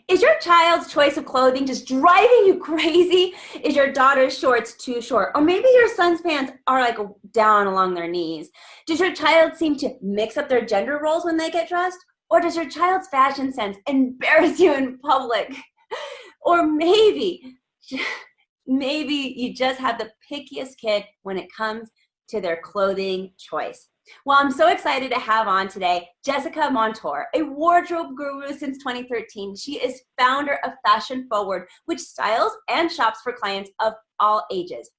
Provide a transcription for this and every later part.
Is your child's choice of clothing just driving you crazy? Is your daughter's shorts too short? Or maybe your son's pants are like down along their knees. Does your child seem to mix up their gender roles when they get dressed? Or does your child's fashion sense embarrass you in public? Or maybe you just have the pickiest kid when it comes to their clothing choice. Well, I'm so excited to have on today Jessica Montour, a wardrobe guru since 2013. She is founder of Fashion Forward, which styles and shops for clients of all ages.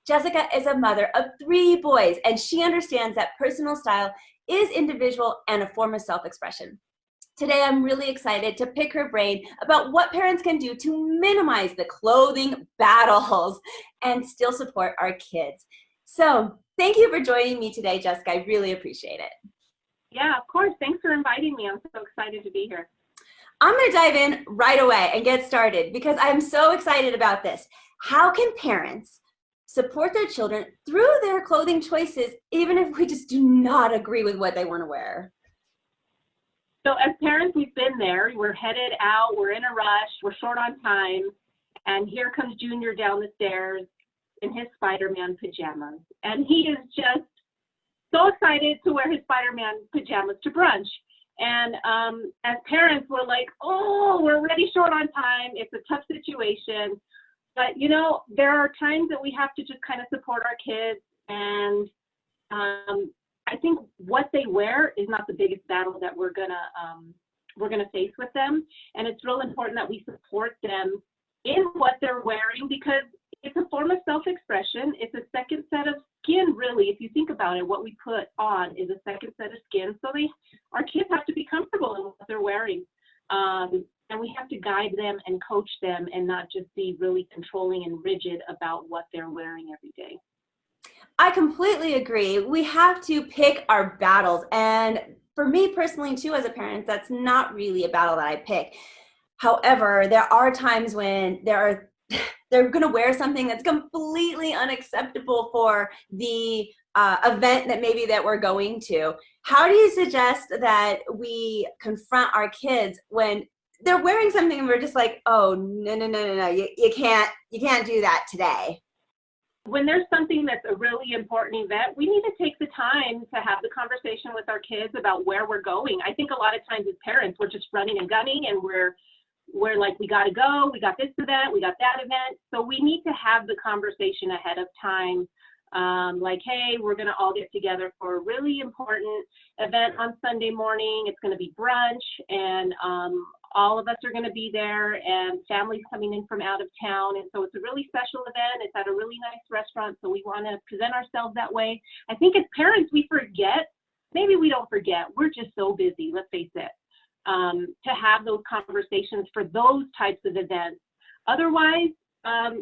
Jessica is a mother of 3 boys, and she understands that personal style is individual and a form of self-expression. Today, I'm really excited to pick her brain about what parents can do to minimize the clothing battles and still support our kids. So thank you for joining me today, Jessica. I really appreciate it. Yeah, of course. Thanks for inviting me. I'm so excited to be here. I'm going to dive in right away and get started because I'm so excited about this. How can parents support their children through their clothing choices, even if we just do not agree with what they want to wear? So as parents, we've been there. We're headed out. We're in a rush. We're short on time. And here comes Junior down the stairs in his Spider-Man pajamas. And he is just so excited to wear his Spider-Man pajamas to brunch. And as parents, we're like, oh, we're already short on time. It's a tough situation. But, you know, there are times that we have to just kind of support our kids. And I think what they wear is not the biggest battle that we're gonna face with them. And it's real important that we support them in what they're wearing because it's a form of self-expression. It's a second set of skin, really. If you think about it, what we put on is a second set of skin. So our kids have to be comfortable in what they're wearing. And we have to guide them and coach them and not just be really controlling and rigid about what they're wearing every day. I completely agree. We have to pick our battles. And for me personally, too, as a parent, that's not really a battle that I pick. However, there are times when they're going to wear something that's completely unacceptable for the event that we're going to. How do you suggest that we confront our kids when they're wearing something and we're just like, oh, no, you can't do that today? When there's something that's a really important event, we need to take the time to have the conversation with our kids about where we're going. I think a lot of times as parents, we're just running and gunning and we're like, we got to go, we got this event, we got that event. So we need to have the conversation ahead of time. Like, hey, we're going to all get together for a really important event on Sunday morning. It's going to be brunch and all of us are going to be there and families coming in from out of town. And so it's a really special event. It's at a really nice restaurant. So we want to present ourselves that way. I think as parents, we forget, maybe we don't forget, we're just so busy, let's face it, to have those conversations for those types of events. Otherwise,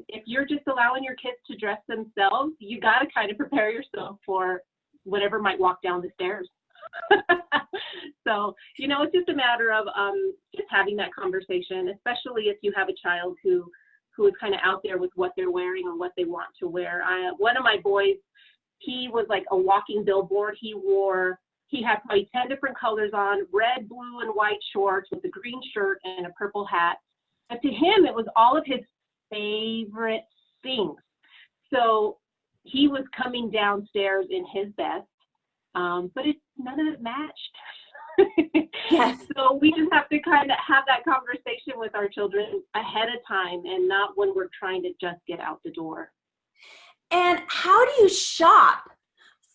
if you're just allowing your kids to dress themselves, you got to kind of prepare yourself for whatever might walk down the stairs. So, you know, it's just a matter of just having that conversation, especially if you have a child who is kind of out there with what they're wearing and what they want to wear. One of my boys, he was like a walking billboard. He had probably 10 different colors on, red, blue, and white shorts with a green shirt and a purple hat. But to him, it was all of his favorite things. So he was coming downstairs in his best, but none of it matched. Yes. So we just have to kind of have that conversation with our children ahead of time and not when we're trying to just get out the door. And how do you shop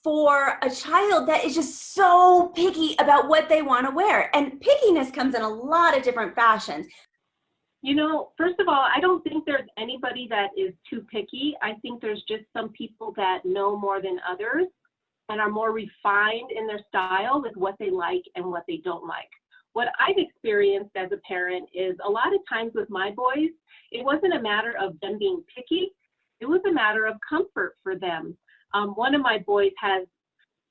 for a child that is just so picky about what they want to wear? And pickiness comes in a lot of different fashions. You know, first of all, I don't think there's anybody that is too picky. I think there's just some people that know more than others and are more refined in their style with what they like and what they don't like. What I've experienced as a parent is a lot of times with my boys, it wasn't a matter of them being picky. It was a matter of comfort for them. One of my boys has,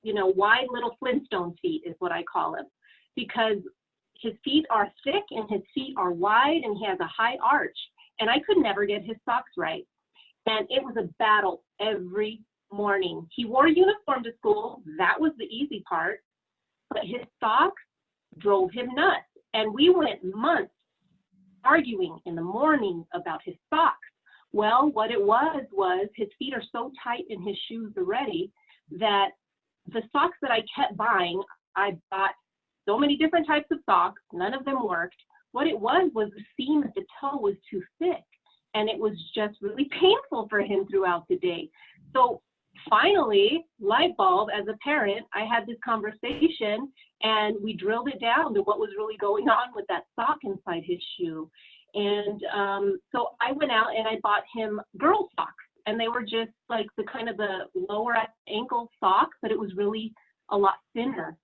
you know, wide little Flintstone feet is what I call him, because his feet are thick and his feet are wide and he has a high arch. And I could never get his socks right. And it was a battle every morning. He wore a uniform to school. That was the easy part. But his socks drove him nuts. And we went months arguing in the morning about his socks. Well, what it was his feet are so tight in his shoes already that the socks that I kept buying, I bought so many different types of socks, none of them worked. What it was the seam at the toe was too thick, and it was just really painful for him throughout the day. So finally, light bulb, as a parent, I had this conversation and we drilled it down to what was really going on with that sock inside his shoe. And so I went out and I bought him girl socks, and they were just like the kind of the lower ankle socks, but it was really a lot thinner.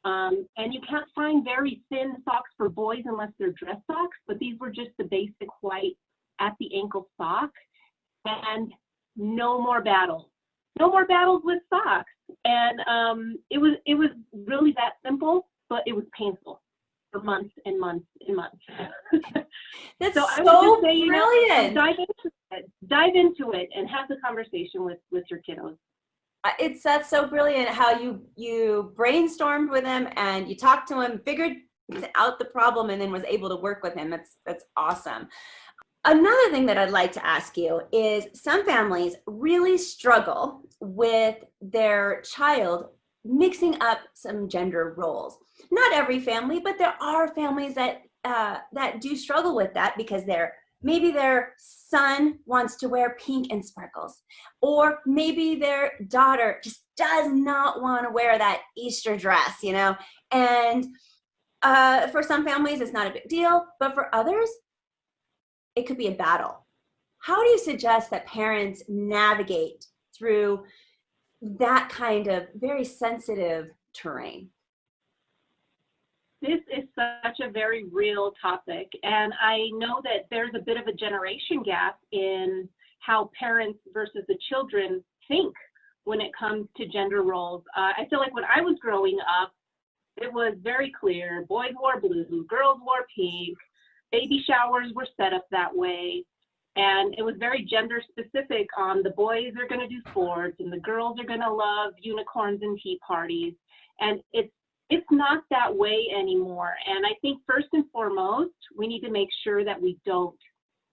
And you can't find very thin socks for boys unless they're dress socks, but these were just the basic white at the ankle sock, and no more battles. No more battles with socks. And it was really that simple, but it was painful for months and months and months. That's so I would so just say, brilliant. Dive into it and have the conversation with your kiddos. That's so brilliant how you brainstormed with him and you talked to him, figured out the problem, and then was able to work with him. That's awesome. Another thing that I'd like to ask you is, some families really struggle with their child mixing up some gender roles. Not every family, but there are families that that do struggle with that, because maybe their son wants to wear pink and sparkles, or maybe their daughter just does not want to wear that Easter dress, and for some families it's not a big deal, but for others it could be a battle. How do you suggest that parents navigate through that kind of very sensitive terrain? This is such a very real topic, and I know that there's a bit of a generation gap in how parents versus the children think when it comes to gender roles. I feel like when I was growing up, it was very clear. Boys wore blue, girls wore pink, baby showers were set up that way, and it was very gender specific on the boys are going to do sports and the girls are going to love unicorns and tea parties, and it's not that way anymore. And I think first and foremost, we need to make sure that we don't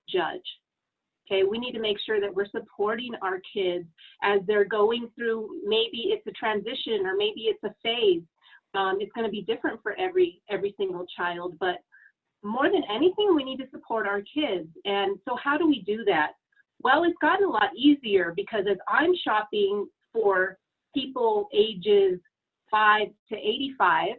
judge. Okay, we need to make sure that we're supporting our kids as they're going through, maybe it's a transition or maybe it's a phase. It's going to be different for every single child, but more than anything, we need to support our kids. And so how do we do that? Well, it's gotten a lot easier, because as I'm shopping for people ages 5 to 85,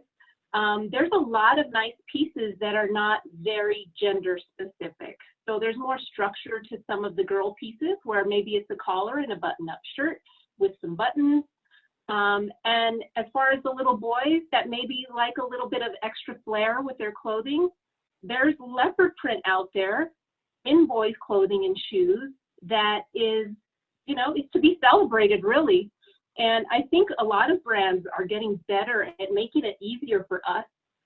there's a lot of nice pieces that are not very gender specific. So there's more structure to some of the girl pieces, where maybe it's a collar and a button-up shirt with some buttons. And as far as the little boys that maybe like a little bit of extra flair with their clothing, there's leopard print out there in boys' clothing and shoes that is, it's to be celebrated, really. And I think a lot of brands are getting better at making it easier for us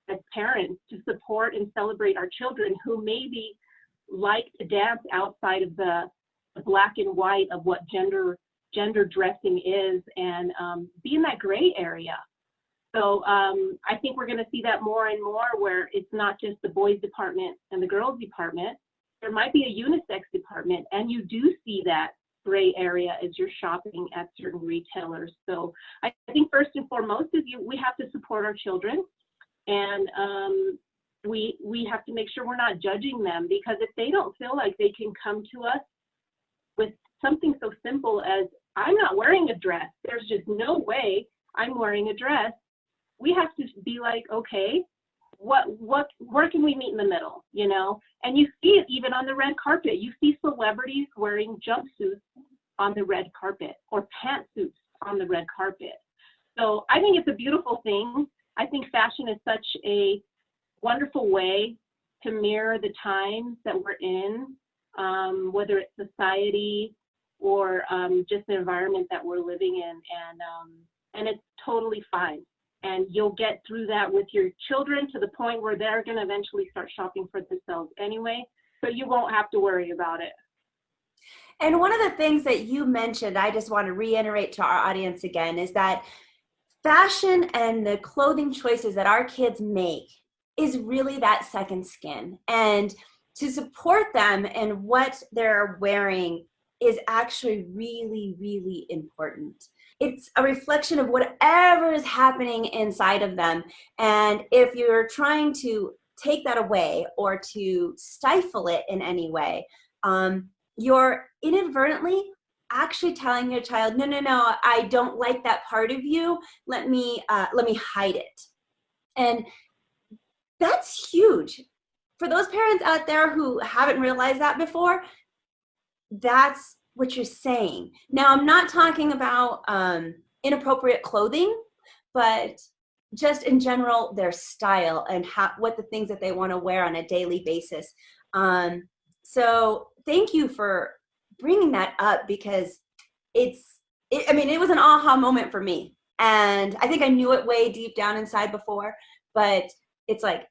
as parents to support and celebrate our children who maybe like to dance outside of the black and white of what gender dressing is, and be in that gray area. So I think we're going to see that more and more, where it's not just the boys department and the girls department. There might be a unisex department, and you do see that gray area as you're shopping at certain retailers. So I think first and foremost is we have to support our children, and we have to make sure we're not judging them, because if they don't feel like they can come to us with something so simple as, I'm not wearing a dress, there's just no way I'm wearing a dress, we have to be like, okay, where can we meet in the middle, And you see it even on the red carpet. You see celebrities wearing jumpsuits on the red carpet, or pantsuits on the red carpet. So I think it's a beautiful thing. I think fashion is such a wonderful way to mirror the times that we're in, whether it's society or just the environment that we're living in, and it's totally fine. And you'll get through that with your children to the point where they're going to eventually start shopping for themselves anyway, so you won't have to worry about it. And one of the things that you mentioned, I just want to reiterate to our audience again, is that fashion and the clothing choices that our kids make is really that second skin. And to support them in what they're wearing is actually really, really important. It's a reflection of whatever is happening inside of them. And if you're trying to take that away or to stifle it in any way, you're inadvertently actually telling your child, no, no, no, I don't like that part of you. Let me hide it. And that's huge. For those parents out there who haven't realized that before, that's what you're saying. Now, I'm not talking about inappropriate clothing, but just in general, their style and what the things that they want to wear on a daily basis. So thank you for bringing that up, because I mean, it was an aha moment for me. And I think I knew it way deep down inside before, but it's like,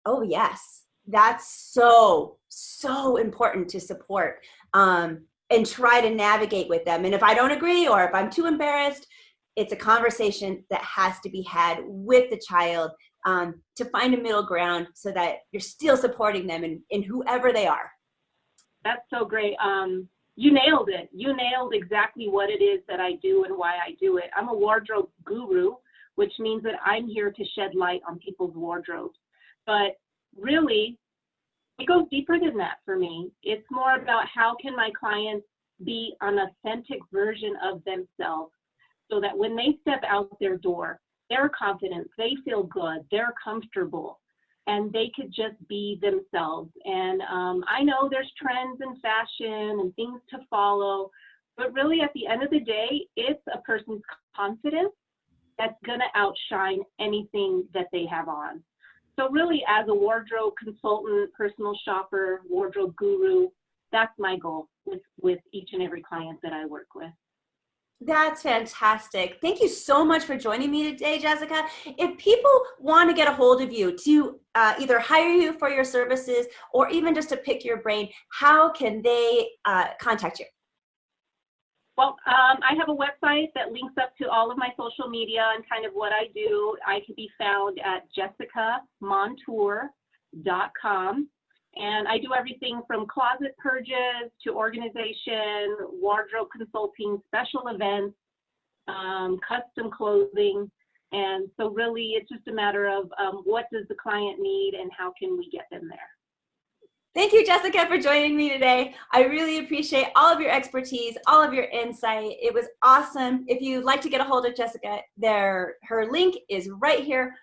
oh yes, that's so, so important to support and try to navigate with them. And if I don't agree, or if I'm too embarrassed, it's a conversation that has to be had with the child to find a middle ground so that you're still supporting them in whoever they are. That's so great. You nailed it. You nailed exactly what it is that I do and why I do it. I'm a wardrobe guru, which means that I'm here to shed light on people's wardrobes. But really, it goes deeper than that for me. It's more about how can my clients be an authentic version of themselves so that when they step out their door, they're confident, they feel good, they're comfortable, and they could just be themselves. And I know there's trends in fashion and things to follow, but really at the end of the day, it's a person's confidence that's gonna outshine anything that they have on. So really, as a wardrobe consultant, personal shopper, wardrobe guru, that's my goal with each and every client that I work with. That's fantastic. Thank you so much for joining me today, Jessica. If people want to get a hold of you to either hire you for your services or even just to pick your brain, how can they contact you? Well, I have a website that links up to all of my social media and kind of what I do. I can be found at jessicamontour.com. And I do everything from closet purges to organization, wardrobe consulting, special events, custom clothing. And so really it's just a matter of what does the client need and how can we get them there. Thank you, Jessica, for joining me today. I really appreciate all of your expertise, all of your insight. It was awesome. If you'd like to get a hold of Jessica, her link is right here